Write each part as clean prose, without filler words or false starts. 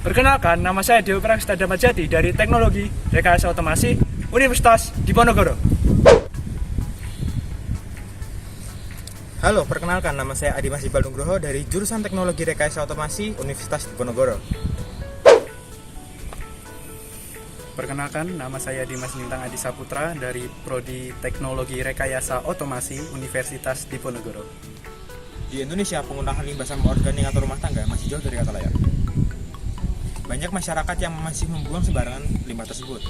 Perkenalkan, nama saya Dewa Prasetya Damadjati dari Teknologi Rekayasa Otomasi Universitas Diponegoro. Halo, perkenalkan nama saya Adi Mas Iqbal Nugroho dari jurusan Teknologi Rekayasa Otomasi Universitas Diponegoro. Perkenalkan, nama saya Dimas Nintang Adi Saputra dari Prodi Teknologi Rekayasa Otomasi Universitas Diponegoro. Di Indonesia, penggunaan limbah sampah organik atau rumah tangga masih jauh dari kata layak. Banyak masyarakat yang masih membuang sembarangan limbah tersebut.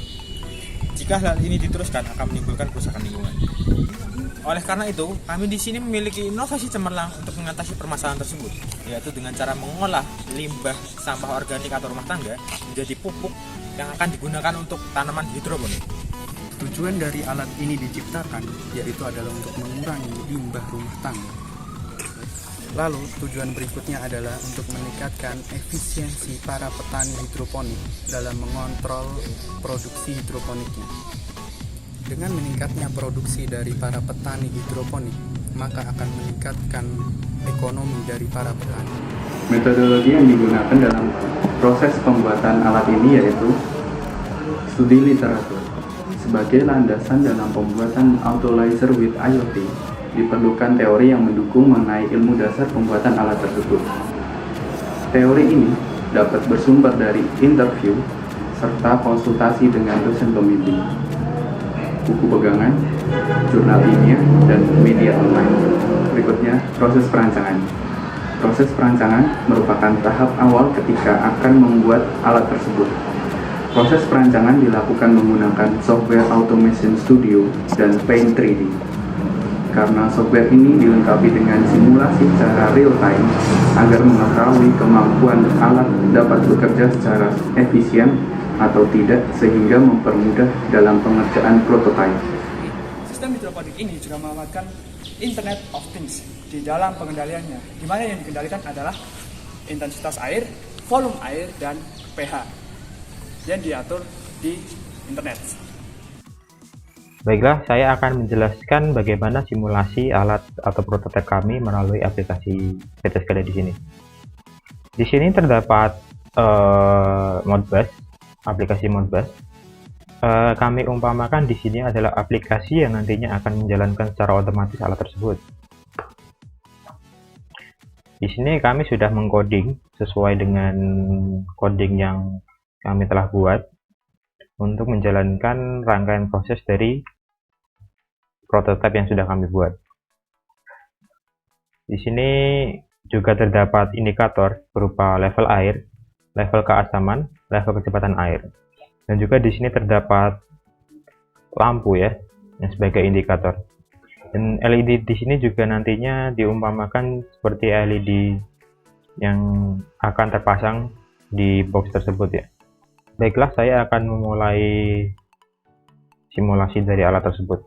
Jika hal ini diteruskan akan menimbulkan kerusakan lingkungan. Oleh karena itu, kami di sini memiliki inovasi cemerlang untuk mengatasi permasalahan tersebut, yaitu dengan cara mengolah limbah sampah organik atau rumah tangga menjadi pupuk yang akan digunakan untuk tanaman hidroponik. Tujuan dari alat ini diciptakan yaitu adalah untuk mengurangi limbah rumah tangga. Lalu tujuan berikutnya adalah untuk meningkatkan efisiensi para petani hidroponik dalam mengontrol produksi hidroponiknya. Dengan meningkatnya produksi dari para petani hidroponik, maka akan meningkatkan ekonomi dari para petani. Metodologi yang digunakan dalam proses pembuatan alat ini yaitu studi literatur. Sebagai landasan dalam pembuatan Autolyzer with IoT, diperlukan teori yang mendukung mengenai ilmu dasar pembuatan alat tersebut. Teori ini dapat bersumber dari interview serta konsultasi dengan dosen pembimbing, buku pegangan, jurnal ilmiah, dan media online. Berikutnya, proses perancangan. Proses perancangan merupakan tahap awal ketika akan membuat alat tersebut. Proses perancangan dilakukan menggunakan software Automation Studio dan Paint 3D. Karena software ini dilengkapi dengan simulasi secara real time agar mengetahui kemampuan alat dapat bekerja secara efisien atau tidak, sehingga mempermudah dalam pengerjaan prototipe. Sistem hidroponik ini juga memanfaatkan Internet of Things di dalam pengendaliannya, di mana yang dikendalikan adalah intensitas air, volume air, dan pH yang diatur di internet. Baiklah, saya akan menjelaskan bagaimana simulasi alat atau prototipe kami melalui aplikasi PT Skada di sini. Di sini terdapat Modbus, aplikasi Modbus. Kami umpamakan di sini adalah aplikasi yang nantinya akan menjalankan secara otomatis alat tersebut. Di sini kami sudah mengcoding sesuai dengan coding yang kami telah buat untuk menjalankan rangkaian proses dari prototipe yang sudah kami buat. Di sini juga terdapat indikator berupa level air, level keasaman, level kecepatan air. Dan juga di sini terdapat lampu ya, yang sebagai indikator. Dan LED di sini juga nantinya diumpamakan seperti LED yang akan terpasang di box tersebut ya. Baiklah, saya akan memulai simulasi dari alat tersebut.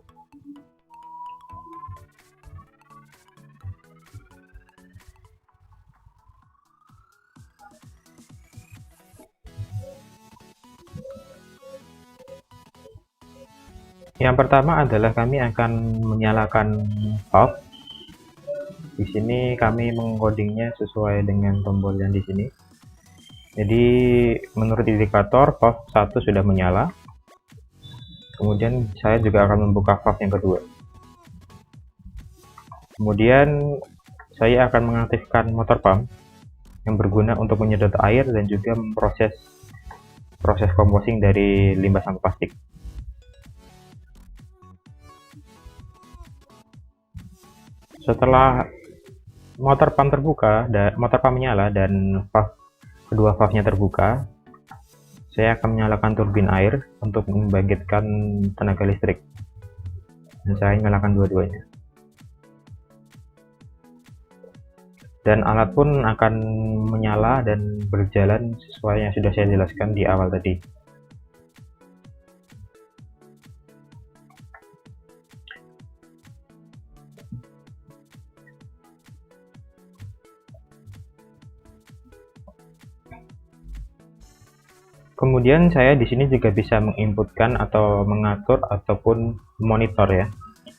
Yang pertama adalah kami akan menyalakan valve. Di sini kami mengcodingnya sesuai dengan tombol yang di sini. Jadi menurut indikator valve 1 sudah menyala. Kemudian saya juga akan membuka valve yang kedua. Kemudian saya akan mengaktifkan motor pump yang berguna untuk menyedot air dan juga memproses proses composting dari limbah sampah plastik. Setelah motor pump menyala dan kedua valve-nya terbuka, saya akan menyalakan turbin air untuk membangkitkan tenaga listrik. Dan saya nyalakan dua-duanya. Dan alat pun akan menyala dan berjalan sesuai yang sudah saya jelaskan di awal tadi. Kemudian saya di sini juga bisa menginputkan atau mengatur ataupun monitor ya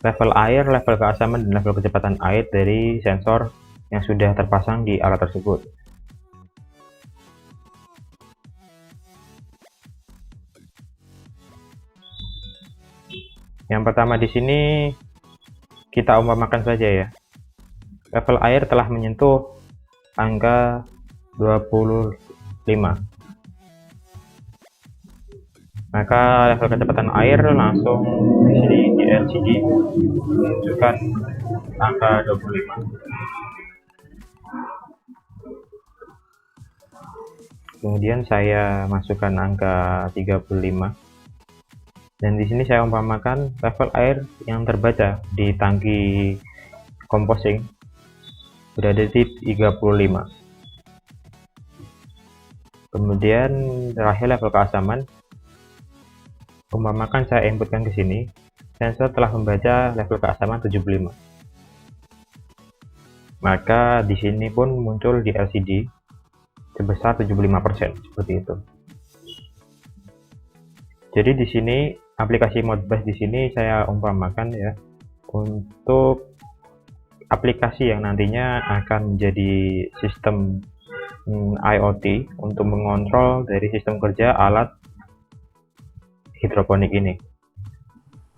level air, level keasaman, dan level kecepatan air dari sensor yang sudah terpasang di alat tersebut. Yang pertama di sini kita umpamakan saja ya. Level air telah menyentuh angka 25. Maka level kecepatan air langsung di sini di LCD menunjukkan angka 25. Kemudian saya masukkan angka 35. Dan di sini saya umpamakan level air yang terbaca di tangki composing berada di 35. Kemudian terakhir level keasaman, umpamakan saya inputkan ke sini, sensor telah membaca level keasaman 75. Maka di sini pun muncul di LCD sebesar 75%, seperti itu. Jadi di sini aplikasi Modbus di sini saya umpamakan ya untuk aplikasi yang nantinya akan menjadi sistem IoT untuk mengontrol dari sistem kerja alat hidroponik ini.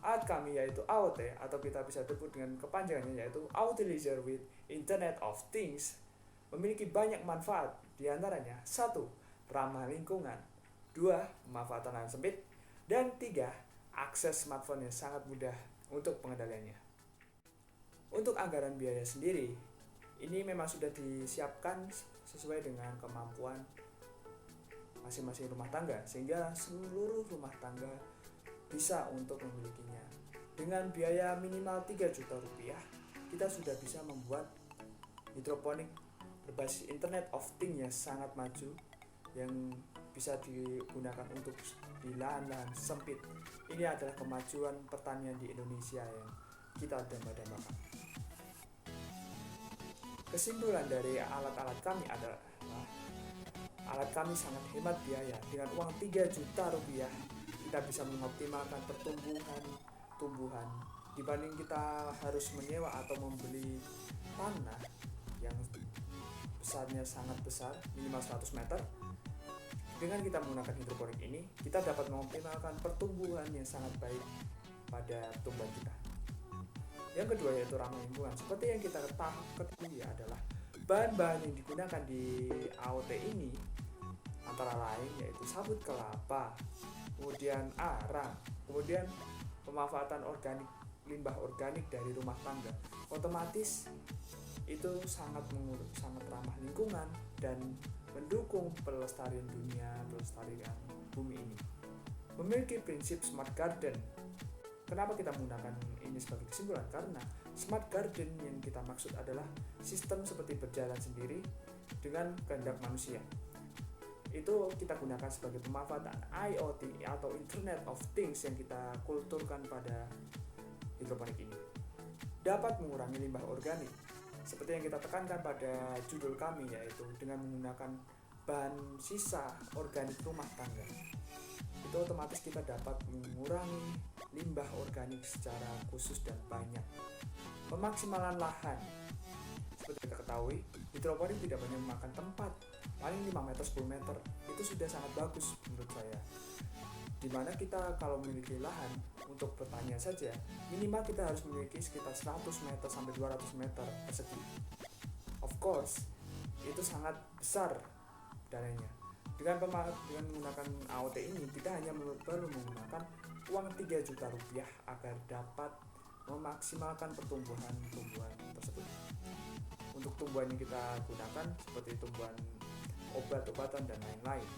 Alat kami yaitu AOT atau kita bisa sebut dengan kepanjangannya yaitu Utilizer with Internet of Things memiliki banyak manfaat, diantaranya 1. Ramah lingkungan, 2. Pemanfaatan lahan sempit, dan 3. Akses smartphone yang sangat mudah untuk pengendaliannya. Untuk anggaran biaya sendiri, ini memang sudah disiapkan sesuai dengan kemampuan masing-masing rumah tangga, sehingga seluruh rumah tangga bisa untuk memilikinya. Dengan biaya minimal 3 juta rupiah, kita sudah bisa membuat hidroponik berbasis Internet of Things yang sangat maju, yang bisa digunakan untuk di lahan-lahan sempit. Ini adalah kemajuan pertanian di Indonesia yang kita dambakan. Kesimpulan dari alat-alat kami adalah alat kami sangat hemat biaya. Dengan uang 3 juta rupiah kita bisa mengoptimalkan tumbuhan dibanding kita harus menyewa atau membeli tanah yang besarnya sangat besar, minimal 100 meter. Dengan kita menggunakan hidroponik ini, kita dapat mengoptimalkan pertumbuhan yang sangat baik pada tumbuhan kita. Yang kedua yaitu ramah lingkungan. Seperti yang kita ketahui adalah bahan-bahan yang digunakan di AOT ini antara lain yaitu sabut kelapa, kemudian arang, kemudian pemanfaatan organik, limbah organik dari rumah tangga. Otomatis itu sangat ramah lingkungan dan mendukung pelestarian dunia, pelestarian bumi ini. Memiliki prinsip smart garden. Kenapa kita menggunakan ini sebagai kesimpulan? Karena smart garden yang kita maksud adalah sistem seperti berjalan sendiri dengan kehendak manusia. Itu kita gunakan sebagai pemanfaatan IoT atau Internet of Things yang kita kulturkan pada hidroponik ini. Dapat mengurangi limbah organik. Seperti yang kita tekankan pada judul kami, yaitu dengan menggunakan bahan sisa organik rumah tangga. Itu otomatis kita dapat mengurangi limbah organik secara khusus dan banyak. Pemaksimalan lahan. Seperti kita ketahui, hidroponik tidak banyak memakan tempat, paling 5 meter 10 meter. Itu sudah sangat bagus menurut saya. Dimana kita kalau memiliki lahan untuk pertanian saja, minimal kita harus memiliki sekitar 100 meter sampai 200 meter persegi. Of course, itu sangat besar dananya. Dengan menggunakan AOT ini, kita hanya perlu menggunakan uang 3 juta rupiah agar dapat memaksimalkan pertumbuhan tersebut. Untuk tumbuhan yang kita gunakan seperti tumbuhan obat-obatan dan lain-lain,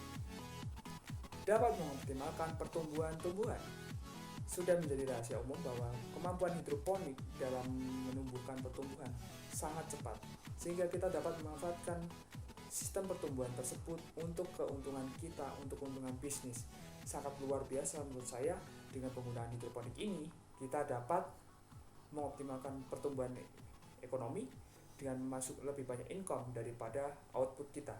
dapat mengoptimalkan pertumbuhan. Sudah menjadi rahasia umum bahwa kemampuan hidroponik dalam menumbuhkan pertumbuhan sangat cepat, sehingga kita dapat memanfaatkan sistem pertumbuhan tersebut untuk keuntungan kita, untuk keuntungan bisnis. Sangat luar biasa menurut saya. Dengan penggunaan hidroponik ini, kita dapat mengoptimalkan pertumbuhan ekonomi dengan masuk lebih banyak income daripada output kita.